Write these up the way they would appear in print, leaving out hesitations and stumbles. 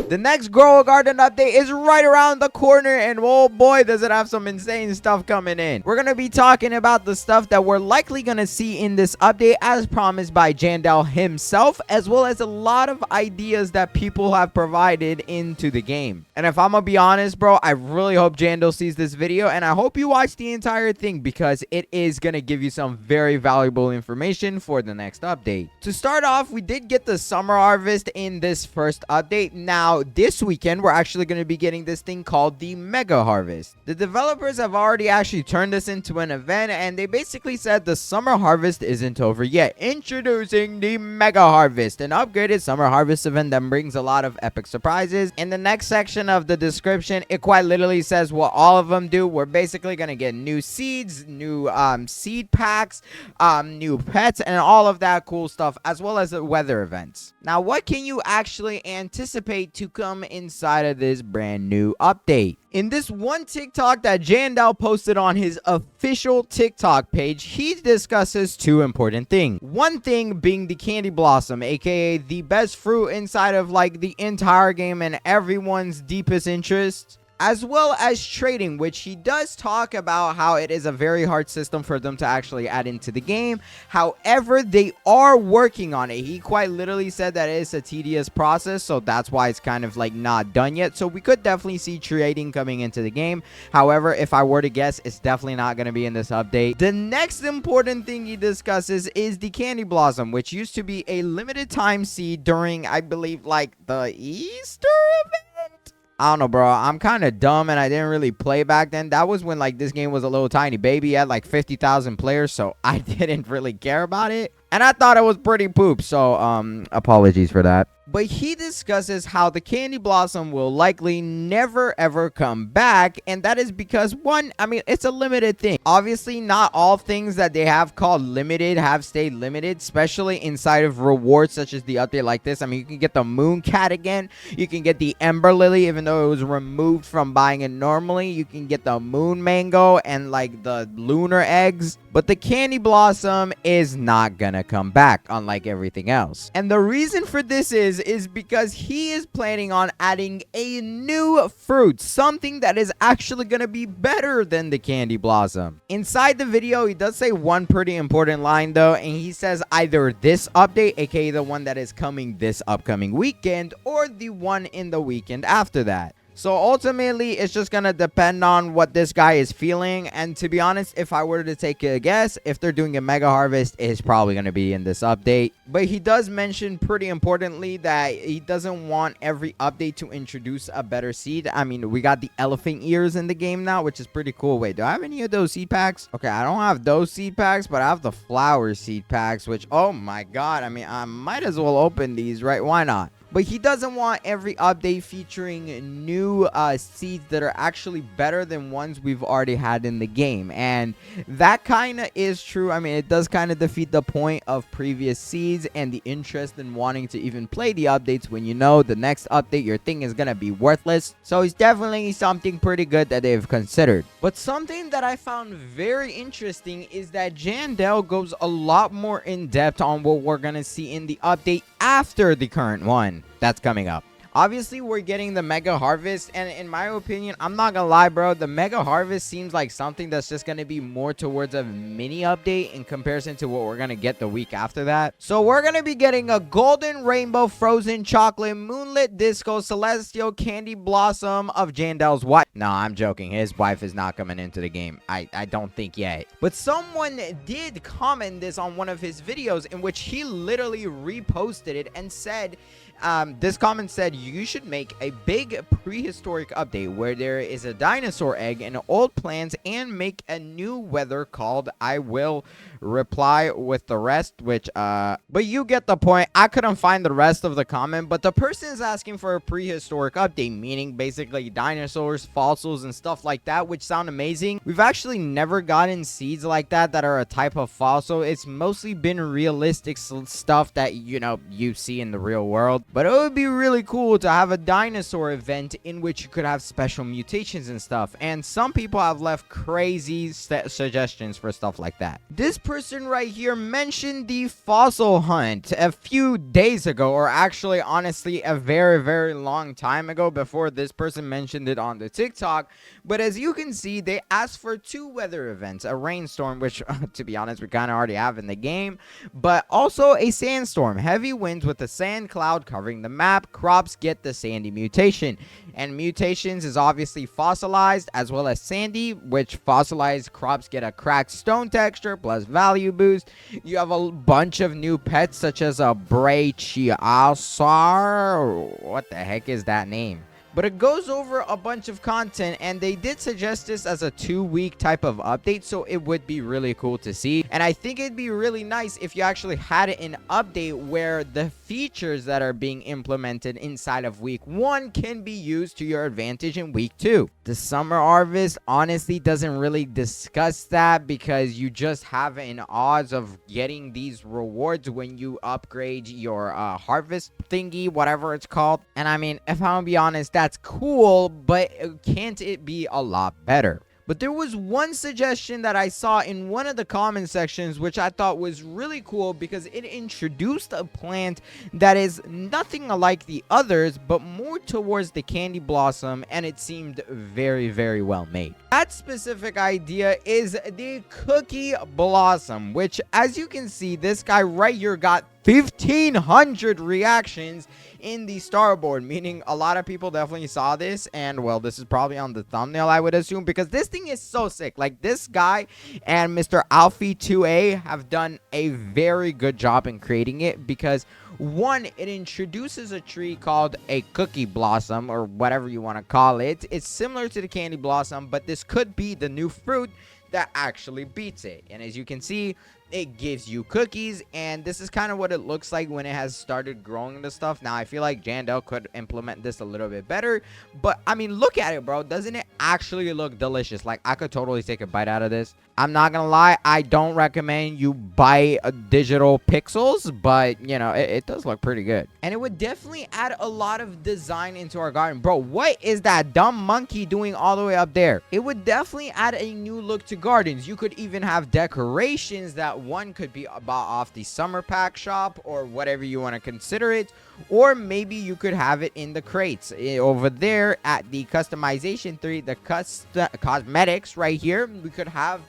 The next Grow a Garden update is right around the corner, and oh boy, does it have some insane stuff coming in. We're gonna be talking about the stuff that we're likely gonna see in this update as promised by Jandel himself, as well as a lot of ideas that people have provided into the game. And if I'm gonna be honest, bro, I really hope Jandel sees this video, and I hope you watch the entire thing because it is gonna give you some very valuable information for the next update. To start off, we did get the summer harvest in this first update. Now, this weekend, we're actually going to be getting this thing called the Mega Harvest. The developers have already actually turned this into an event, and they basically said the summer harvest isn't over yet. Introducing the Mega Harvest, an upgraded summer harvest event that brings a lot of epic surprises. In the next section of the description, it quite literally says what all of them do. We're basically going to get new seeds, new seed packs, new pets, and all of that cool stuff, as well as the weather events. Now, what can you actually anticipate to come inside of this brand new update? In this one TikTok that Jandel posted on his official TikTok page, he discusses two important things. One thing being the candy blossom, aka the best fruit inside of like the entire game and everyone's deepest interest, as well as trading, which he does talk about how it is a very hard system for them to actually add into the game. However, they are working on it. He quite literally said that it is a tedious process, so that's why it's kind of like not done yet. So we could definitely see trading coming into the game. However, if I were to guess, it's definitely not going to be in this update. The next important thing he discusses is the candy blossom, which used to be a limited time seed during, I believe, like the Easter event. I don't know, bro. I'm kind of dumb and I didn't really play back then. That was when like this game was a little tiny baby. Had like 50,000 players, so I didn't really care about it. And I thought it was pretty poop, so apologies for that. But he discusses how the candy blossom will likely never ever come back, and that is because one, I mean, it's a limited thing. Obviously, not all things that they have called limited have stayed limited, especially inside of rewards such as the update like this. I mean, you can get the moon cat again, you can get the ember lily, even though it was removed from buying it normally. You can get the moon mango and like the lunar eggs, but the candy blossom is not gonna come back, unlike everything else. And the reason for this is because he is planning on adding a new fruit, something that is actually going to be better than the candy blossom. Inside the video, he does say one pretty important line though, and he says either this update, aka the one that is coming this upcoming weekend, or the one in the weekend after that. So ultimately, it's just going to depend on what this guy is feeling. And to be honest, if I were to take a guess, if they're doing a mega harvest, it's probably going to be in this update. But he does mention pretty importantly that he doesn't want every update to introduce a better seed. I mean, we got the elephant ears in the game now, which is pretty cool. Wait, do I have any of those seed packs? Okay, I don't have those seed packs, but I have the flower seed packs, which, oh my god, I mean, I might as well open these, right? Why not? But he doesn't want every update featuring new seeds that are actually better than ones we've already had in the game. And that kind of is true. I mean, it does kind of defeat the point of previous seeds and the interest in wanting to even play the updates when you know the next update, your thing is going to be worthless. So it's definitely something pretty good that they've considered. But something that I found very interesting is that Jandel goes a lot more in depth on what we're going to see in the update after the current one that's coming up. Obviously, we're getting the mega harvest, and in my opinion, I'm not gonna lie, bro, the mega harvest seems like something that's just gonna be more towards a mini update in comparison to what we're gonna get the week after that. So we're gonna be getting a golden rainbow frozen chocolate moonlit disco celestial candy blossom of Jandel's wife. No, I'm joking, his wife is not coming into the game. I don't think yet. But someone did comment this on one of his videos in which he literally reposted it and said, this comment said, you should make a big prehistoric update where there is a dinosaur egg and old plants and make a new weather called I will reply with the rest, which but you get the point. I couldn't find the rest of the comment, but the person is asking for a prehistoric update, meaning basically dinosaurs, fossils, and stuff like that, which sound amazing. We've actually never gotten seeds like that are a type of fossil. It's mostly been realistic stuff that, you know, you see in the real world. But it would be really cool to have a dinosaur event in which you could have special mutations and stuff, and some people have left crazy suggestions for stuff like that. This person right here mentioned the fossil hunt a few days ago, or actually, honestly, a very, very long time ago before this person mentioned it on the TikTok. But as you can see, they asked for 2 weather events, a rainstorm, which to be honest, we kind of already have in the game, but also a sandstorm, heavy winds with a sand cloud covering the map. Crops get the sandy mutation, and mutations is obviously fossilized as well as sandy, which fossilized crops get a cracked stone texture plus value boost. You have a bunch of new pets such as a Brachiosaur. What the heck is that name? But it goes over a bunch of content, and they did suggest this as a 2-week type of update, so it would be really cool to see. And I think it'd be really nice if you actually had an update where the features that are being implemented inside of week 1 can be used to your advantage in week 2. The summer harvest honestly doesn't really discuss that, because you just have an odds of getting these rewards when you upgrade your harvest thingy, whatever it's called. And I mean, if I'm gonna be honest, that's cool, but can't it be a lot better? But there was one suggestion that I saw in one of the comment sections, which I thought was really cool because it introduced a plant that is nothing like the others, but more towards the candy blossom, and it seemed very, very well made. That specific idea is the cookie blossom, which, as you can see, this guy right here got 1,500 reactions in the starboard, meaning a lot of people definitely saw this. And well, this is probably on the thumbnail, I would assume, because this thing is so sick. Like, this guy and Mr. Alfie 2A have done a very good job in creating it, because one, it introduces a tree called a cookie blossom, or whatever you want to call it. It's similar to the candy blossom, but this could be the new fruit that actually beats it. And as you can see, it gives you cookies, and this is kind of what it looks like when it has started growing the stuff. Now, I feel like Jandel could implement this a little bit better, but I mean, look at it, bro. Doesn't it actually look delicious? Like, I could totally take a bite out of this. I'm not gonna lie, I don't recommend you buy digital pixels, but you know, it does look pretty good, and it would definitely add a lot of design into our garden. Bro, what is that dumb monkey doing all the way up there? It would definitely add a new look to gardens. You could even have decorations that one could be bought off the summer pack shop, or whatever you want to consider it, or maybe you could have it in the crates over there at the customization 3, the cosmetics right here. We could have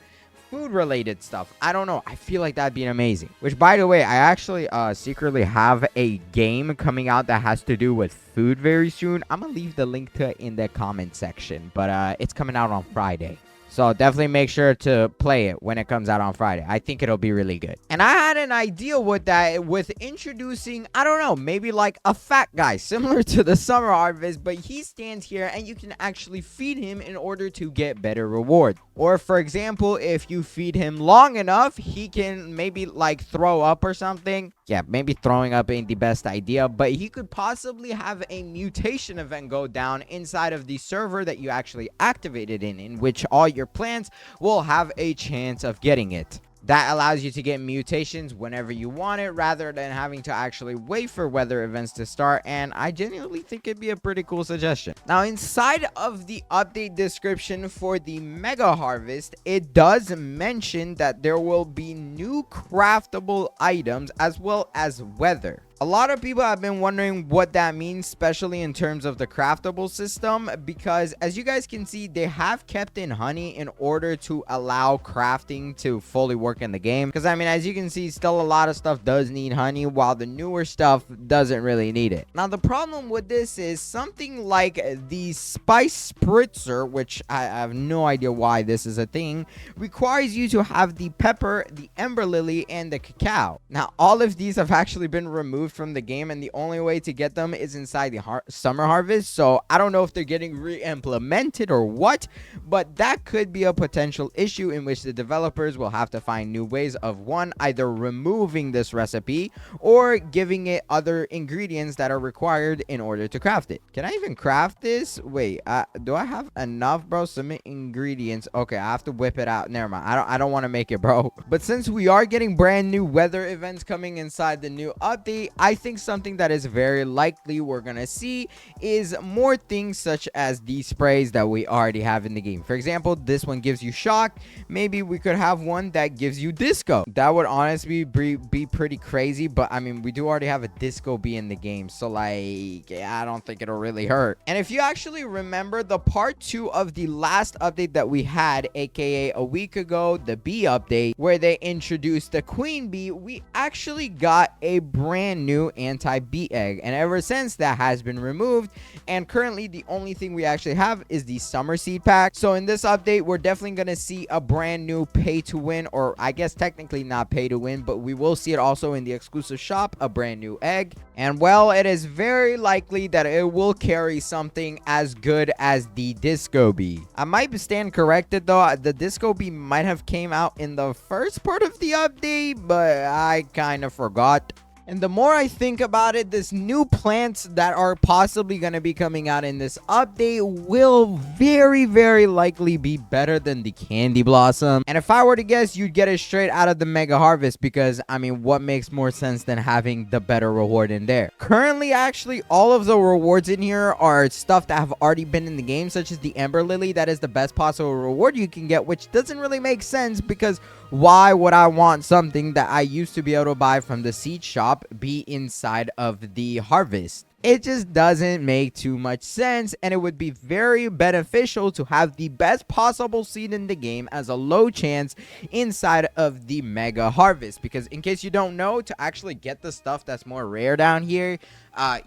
food related stuff. I don't know, I feel like that'd be amazing. Which, by the way, I actually secretly have a game coming out that has to do with food very soon. I'm gonna leave the link to it in the comment section, but it's coming out on Friday. So definitely make sure to play it when it comes out on Friday. I think it'll be really good. And I had an idea with that, with introducing, I don't know, maybe like a fat guy similar to the summer harvest, but he stands here and you can actually feed him in order to get better rewards. Or for example, if you feed him long enough, he can maybe like throw up or something. Yeah, maybe throwing up ain't the best idea, but he could possibly have a mutation event go down inside of the server that you actually activated in which all your plants will have a chance of getting it. That allows you to get mutations whenever you want it, rather than having to actually wait for weather events to start. And I genuinely think it'd be a pretty cool suggestion. Now, inside of the update description for the mega harvest, it does mention that there will be new craftable items as well as weather. A lot of people have been wondering what that means, especially in terms of the craftable system, because as you guys can see, they have kept in honey in order to allow crafting to fully work in the game. Because I mean, as you can see, still a lot of stuff does need honey, while the newer stuff doesn't really need it. Now, the problem with this is something like the spice spritzer, which I have no idea why this is a thing, requires you to have the pepper, the ember lily, and the cacao. Now, all of these have actually been removed from the game, and the only way to get them is inside the summer harvest. So I don't know if they're getting re-implemented or what, but that could be a potential issue in which the developers will have to find new ways of, one, either removing this recipe or giving it other ingredients that are required in order to craft it. Can I even craft this? Wait, do I have enough, bro? Submit ingredients. Okay, I have to whip it out. Never mind, I don't want to make it, bro. But since we are getting brand new weather events coming inside the new update, I think something that is very likely we're gonna see is more things such as these sprays that we already have in the game. For example, this one gives you shock. Maybe we could have one that gives you disco. That would honestly be pretty crazy, but I mean, we do already have a disco bee in the game, so like, I don't think it'll really hurt. And if you actually remember the part 2 of the last update that we had, aka a week ago, the bee update, where they introduced the queen bee, we actually got a brand new anti-bee egg, and ever since that has been removed, and currently the only thing we actually have is the summer seed pack. So in this update, we're definitely gonna see a brand new pay to win, or I guess technically not pay to win, but we will see it also in the exclusive shop, a brand new egg. And well, it is very likely that it will carry something as good as the disco bee. I might stand corrected though, the disco bee might have came out in the first part of the update, but I kind of forgot. And the more I think about it, this new plants that are possibly going to be coming out in this update will very likely be better than the candy blossom. And if I were to guess, you'd get it straight out of the mega harvest, because I mean, what makes more sense than having the better reward in there? Currently, actually, all of the rewards in here are stuff that have already been in the game, such as the Ember Lily. That is the best possible reward you can get, which doesn't really make sense, because why would I want something that I used to be able to buy from the seed shop be inside of the harvest? It just doesn't make too much sense, and it would be very beneficial to have the best possible seed in the game as a low chance inside of the mega harvest, because in case you don't know, to actually get the stuff that's more rare down here,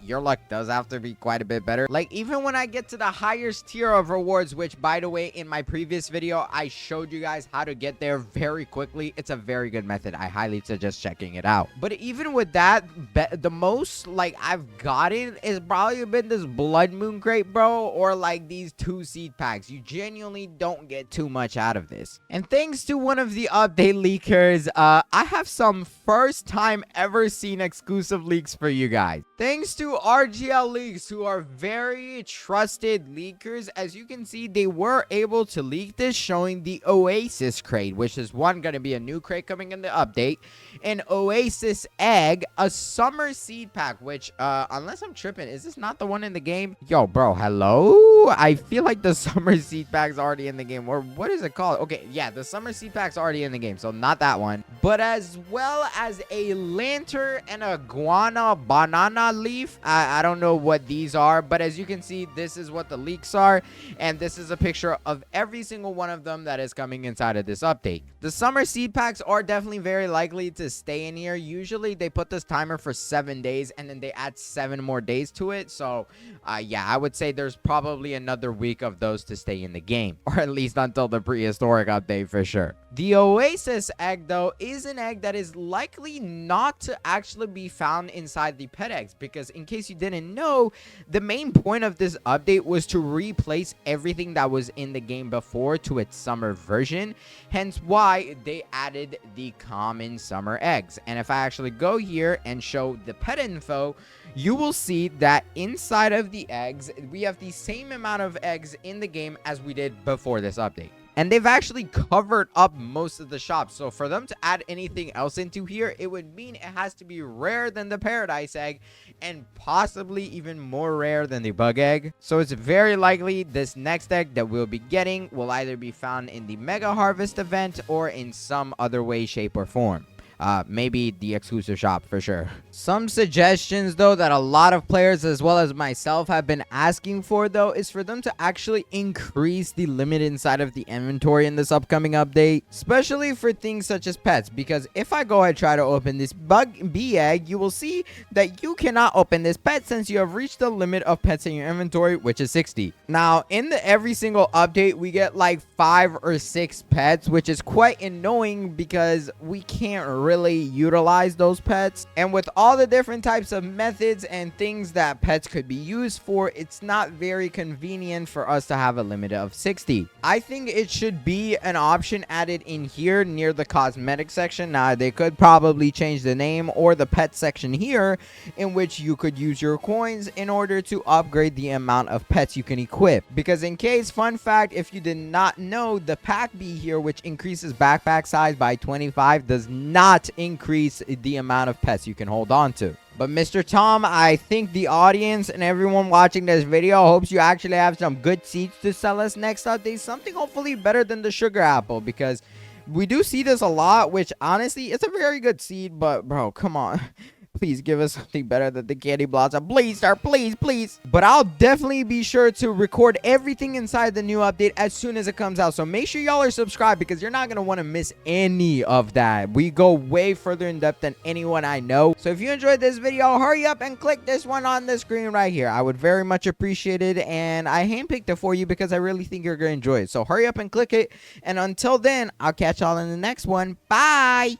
your luck does have to be quite a bit better. Like, even when I get to the highest tier of rewards, which by the way, in my previous video I showed you guys how to get there very quickly. It's a very good method. I highly suggest checking it out. But even with that, the most like I've gotten is probably been this blood moon crate, bro, or like these 2 seed packs. You genuinely don't get too much out of this. And thanks to one of the update leakers, I have some first time ever seen exclusive leaks for you guys. Thanks to RGL Leaks, who are very trusted leakers. As you can see, they were able to leak this, showing the Oasis crate, which is one going to be a new crate coming in the update, an Oasis egg, a summer seed pack, which unless I'm tripping, is this not the one in the game? Yo, bro, hello? I feel like the summer seed pack's already in the game, or what is it called? Okay, yeah, the summer seed pack's already in the game, so not that one, but as well as a lantern and a guana banana leaf. I don't know what these are, but as you can see, this is what the leaks are, and this is a picture of every single one of them that is coming inside of this update. The summer seed packs are definitely very likely to stay in here. Usually they put this timer for 7 days, and then they add 7 more days to it. So yeah, I would say there's probably another week of those to stay in the game, or at least until the prehistoric update for sure. The Oasis egg, though, is an egg that is likely not to actually be found inside the pet eggs, because in case you didn't know, the main point of this update was to replace everything that was in the game before to its summer version, hence why they added the common summer eggs. And if I actually go here and show the pet info, you will see that inside of the eggs, we have the same amount of eggs in the game as we did before this update. And they've actually covered up most of the shops. So for them to add anything else into here, it would mean it has to be rarer than the paradise egg, and possibly even more rare than the bug egg. So it's very likely this next egg that we'll be getting will either be found in the mega harvest event or in some other way, shape, or form. Maybe the exclusive shop for sure. Some suggestions though that a lot of players as well as myself have been asking for though is for them to actually increase the limit inside of the inventory in this upcoming update, especially for things such as pets, because if I go ahead and try to open this bug bee egg, you will see that you cannot open this pet since you have reached the limit of pets in your inventory, which is 60. Now in the every single update we get like 5 or 6 pets, which is quite annoying because we can't really utilize those pets. And with all the different types of methods and things that pets could be used for, it's not very convenient for us to have a limit of 60. I think it should be an option added in here near the cosmetic section. Now they could probably change the name or the pet section here, in which you could use your coins in order to upgrade the amount of pets you can equip. Because in case, fun fact, if you did not know, the pack bee here, which increases backpack size by 25, does not increase the amount of pets you can hold on to. But Mr. Tom, I think the audience and everyone watching this video hopes you actually have some good seeds to sell us next update. Something hopefully better than the sugar apple, because we do see this a lot, which honestly, it's a very good seed. But bro, come on. Please give us something better than the candy blossom. Please, sir. Please, please. But I'll definitely be sure to record everything inside the new update as soon as it comes out. So make sure y'all are subscribed, because you're not going to want to miss any of that. We go way further in depth than anyone I know. So if you enjoyed this video, hurry up and click this one on the screen right here. I would very much appreciate it. And I handpicked it for you because I really think you're going to enjoy it. So hurry up and click it. And until then, I'll catch y'all in the next one. Bye.